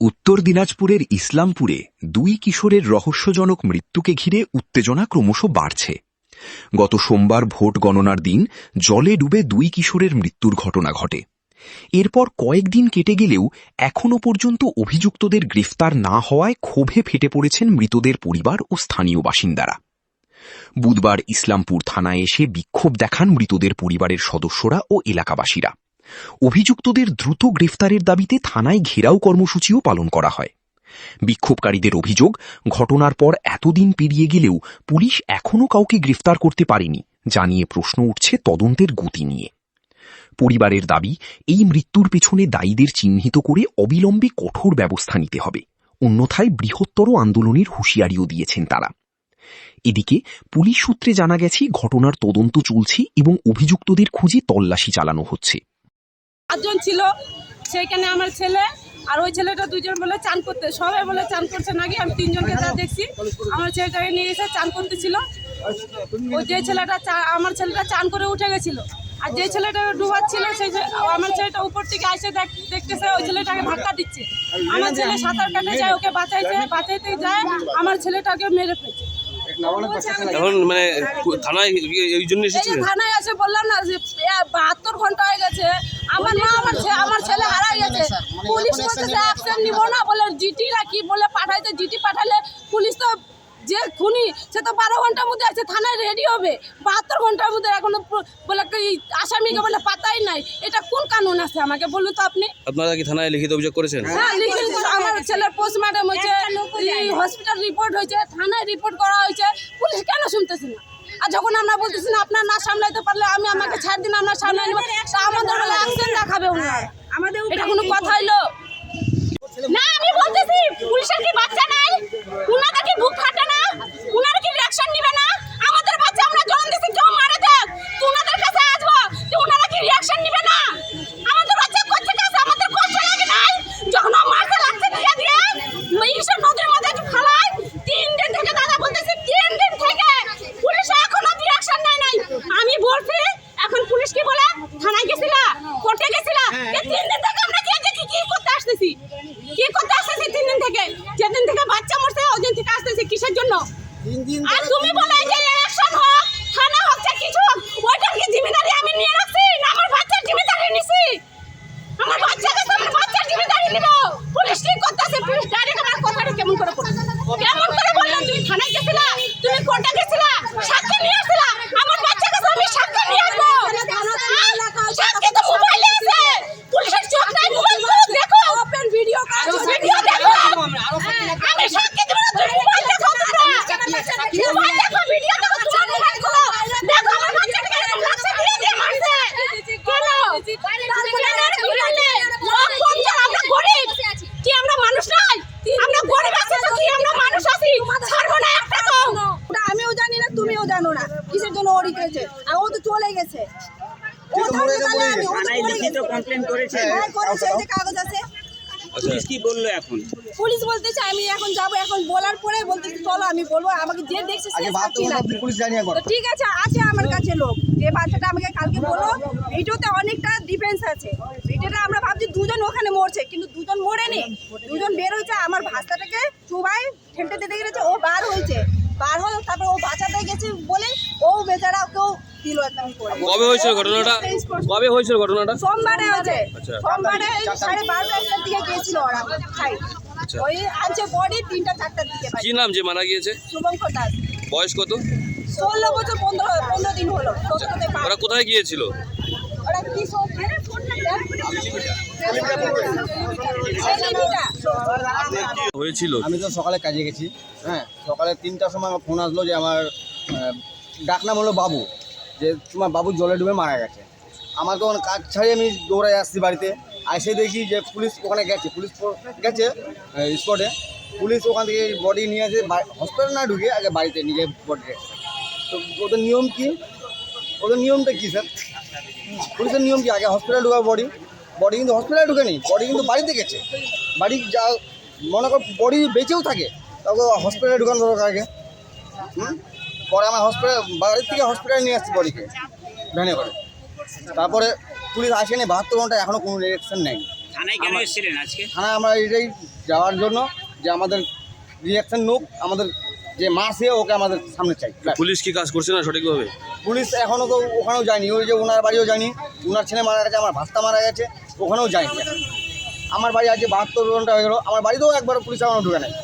উত্তর দিনাজপুরের ইসলামপুরে দুই কিশোরের রহস্যজনক মৃত্যুকে ঘিরে উত্তেজনা ক্রমশ বাড়ছে। গত সোমবার ভোট গণনার দিন জলে ডুবে দুই কিশোরের মৃত্যুর ঘটনা ঘটে। এরপর কয়েকদিন কেটে গেলেও এখনও পর্যন্ত অভিযুক্তদের গ্রেফতার না হওয়ায় ক্ষোভে ফেটে পড়েছেন মৃতদের পরিবার ও স্থানীয় বাসিন্দারা। বুধবার ইসলামপুর থানায় এসে বিক্ষোভ দেখান মৃতদের পরিবারের সদস্যরা ও এলাকাবাসীরা। অভিযুক্তদের দ্রুত গ্রেফতারের দাবিতে থানায় ঘেরাও কর্মসূচিও পালন করা হয়। বিক্ষোভকারীদের অভিযোগ, ঘটনার পর এতদিন পেরিয়ে গেলেও পুলিশ এখনও কাউকে গ্রেফতার করতে পারেনি, জানিয়ে প্রশ্ন উঠছে তদন্তের গতি নিয়ে। পরিবারের দাবি, এই মৃত্যুর পেছনে দায়ীদের চিহ্নিত করে অবিলম্বে কঠোর ব্যবস্থা নিতে হবে, অন্যথায় বৃহত্তর আন্দোলনের হুঁশিয়ারিও দিয়েছেন তারা। এদিকে পুলিশ সূত্রে জানা গেছে, ঘটনার তদন্ত চলছে এবং অভিযুক্তদের খুঁজে তল্লাশি চালানো হচ্ছে। 5 জন ছিল, সেখানে আমার ছেলে আর ওই ছেলেটা 2 জন বলে চান করতে, সবাই বলে চান করছে নাকি, আমি 3 জনকে যা দেখছি। আমার ছেলেটাকে নিয়ে এসে চান করতেছিল। ওই যে ছেলেটা আমার ছেলেটা চান করে উঠে গেছিল, আর যে ছেলেটা ডুবাচ্ছিল সেই আমার ছেলেটা উপর থেকে এসে দেখতেছে ওই ছেলেটাকে ধাক্কা দিচ্ছে। আমার ছেলে সাঁতার কাটে যায়, ওকে বাঁচাইতে যায়, আমার ছেলেটাকে মেরে ফেলছে। এখন মানে থানায় এই জন্য এসেছিলেন? থানায় এসে বললাম না যে 72 ঘন্টা হয়ে গেছে, আমার মা আমার ছেলে হারাই গেছে। পুলিশ বলতেছে অ্যাকশন নিব না, বলে জিটি না কি বলে পাঠাইতে, জিটি পাঠালে পুলিশ তো যে খুনি সে তো 12 ঘন্টার মধ্যে আছে, থানায় রেডি হবে। 72 ঘন্টার মধ্যে এখনো বলে আসামিকে বলে পাতাই নাই। এটা কোন কানুন আছে আমাকে বলুন তো আপনি। আপনারা কি থানায় লিখিত অভিযোগ করেছেন? হ্যাঁ, লিখিত। আমার ছেলের পোস্টমর্টম হয়েছে, হসপিটাল রিপোর্ট হয়েছে, থানায় রিপোর্ট করা হয়েছে, পুলিশ কেন শুনতেছে না? আর যখন আমরা বলতেছি না আপনার না সামলাইতে পারলে আমাকে ছাড় দিন, আমরা সামলাই নেব, তা আমাদের বলে অ্যাকশন দেখাবে ওনারা। এটা কোনো কথা হইলো না? আমি বলতেছি পুলিশের কি বাচ্চা নাই? উনারা কি বুক ফাটে না? উনারা কি রিঅ্যাকশন নেবে না? আমাদের বাচ্চা আমরা জন্ম দিছি, কেউ মারা দেখ, তো উনাদের কাছে আসবো, তো উনারা কি রিঅ্যাকশন নেবে না? আমাদের বাচ্চা কোথা থেকে আসে? আমাদের কষ্ট লাগে না যখন মারতে লাগছে দিয়ে ঈশা নদীর মধ্যে ফেলায়? 3 দিন থেকে দাদা বলতেছে, 3 দিন থেকে পুলিশ এখনো রিঅ্যাকশন নেয় নাই। আমি বলছি এখন পুলিশ কি বলে, থানায় গেছিলা, কোর্টে গেছিলা, এই 3 দিন থেকে আমরা কি করতে আসতেছি? কি করতে আসতেছি 3 দিন থেকে? যেদিন থেকে বাচ্চা মরছে ওই দিন থেকে আসতেছি কিসের জন্য? আর তুমি বলে যে ইলেকশন হোক, থানা হোক, কিছু হোক, ওইটার কি জিম্মেদারি আমি নিয়ে রাখছি না আমার বাচ্চার জিম্মেদারি নিছি? আমার বাচ্চাকে আমার বাচ্চার জিম্মেদারি নিব। পুলিশ কি করতেছে? পুলিশ ডাইরেক্ট আমার কথাটা কেমন করে বলল? কেমন করে বললেন? তুমি থানায় গেছিলা, তুমি কোর্টে গেছিলা, সাক্ষী নিয়ে আসছিলা, আমার বাচ্চাকে আমি সাক্ষী নিয়ে আসবো? সাক্ষী তো মোবাইলে আছে, পুলিশের চোখ নাই, মোবাইল দেখো, ওপেন ভিডিও ভিডিও দেখো। আমি সাক্ষী দেব না, তুমি মোবাইল দেখো, মোবাইল দেখো, ভিডিও দেখো, তোমার মোবাইল খোলো, দেখো আমার বাচ্চাকে এরকম লাগছে, দিয়ে মারছে কেন? আমরা গরিব কি? আমরা মানুষ নাই? আমরা গরিব আছি তো কি আমরা মানুষ আছি? ছাড়বো না একটা তো। আমিও জানি না, তুমিও জানো না কিসের জন্য ওরি করেছে, আর ও তো চলে গেছে। ও থাকবে তাহলে আমি থানায় লিখিত কমপ্লেইন করেছে? হ্যাঁ, করেছে, এই যে কাগজ আছে। পুলিশ কি বললো এখন? পুলিশ বলতেছে আমি এখন যাব, এখন বলার পরে বলতেছে চলো আমি বলবো, আমাকে যে দেখছে সে সাক্ষী লাগবে। তো ঠিক আছে, আছে আমার কাছে লোক, যে বাচ্চাটা আমাকে কালকে বললো এইটাতে অনেকটা ডিফেন্স আছে। এটা আমরা ভাবছি 2 জন ওখানে মরছে, কিন্তু 2 জন মরেনি, 2 জন বের হয়েছে। আমার ভাস্তাটাকে চুবাই ঠেলতে দিতে গেছে, ও বার হয়েছে, বার হয়ে তারপর ও বাঁচাতে গেছে বলে ও বেচারা কেউ দিল একদম করে। কবে হয়েছিল ঘটনাটা? কবে হয়েছিল ঘটনাটা? সোমবারে হয়েছে। আচ্ছা। সোমবারে 12:30-1টার দিকে গেছিল ওরা খাই। ওই আনছে বডি 3টা-4টার দিকে। কি নাম যে মারা গিয়েছে? শুভঙ্কর দাস। বয়স কত? 16 বছর 15 দিন হলো। ওরা কোথায় গিয়েছিল? ওরা কি হয়েছিল? আমি তো সকালে কাজে গেছি। হ্যাঁ, সকালে 3টার সময় আমার ফোন আসলো যে আমার ডাকনাম হলো বাবু, যে তোমার বাবু জলে ডুবে মারা গেছে। আমার তখন কাজ ছাড়িয়ে আমি দৌড়ায় আসছি বাড়িতে, এসে দেখি যে পুলিশ ওখানে গেছে, পুলিশ গেছে স্পটে। পুলিশ ওখান থেকে বডি নিয়ে এসে হসপিটাল না ঢুকে আগে বাড়িতে নিজে বডি রেখেছে। তো ওদের নিয়ম কি? ওদের নিয়মটা কী স্যার? পুলিশের নিয়ম কি? আগে হসপিটাল ঢুকাবে বডি কিন্তু হসপিটালে ঢুকেনি, বডি কিন্তু বাড়িতে গেছে। বাড়ি যা মনে কর বডি বেঁচেও থাকে, তাকে হসপিটালে ঢুকানো দরকার আগে। পরে আমার বাড়ির থেকে হসপিটালে নিয়ে আসছি বডিকে ভ্যানে করে। তারপরে পুলিশ আসেনি 72 ঘন্টা, এখনও কোনো রিঅ্যাকশন নেয়নি। থানায় কেন এসেছিলেন আজকে? থানায় আমরা এটাই যাওয়ার জন্য যে আমাদের রিয়াকশন নোক, আমাদের যে মারছে ওকে আমাদের সামনে চাই। পুলিশ কি কাজ করছে না সঠিকভাবে? পুলিশ এখনও তো ওখানেও যায়নি, ওই যে ওনার বাড়িও যায়নি, ওনার ছেলে মারা গেছে, আমার ভাস্তা মারা গেছে, ওখানেও যায়নি। আমার বাড়ি আজকে 72 ঘন্টা হয়ে গেলো, আমার বাড়িতেও একবার পুলিশ এখনও ঢুকে নেয়।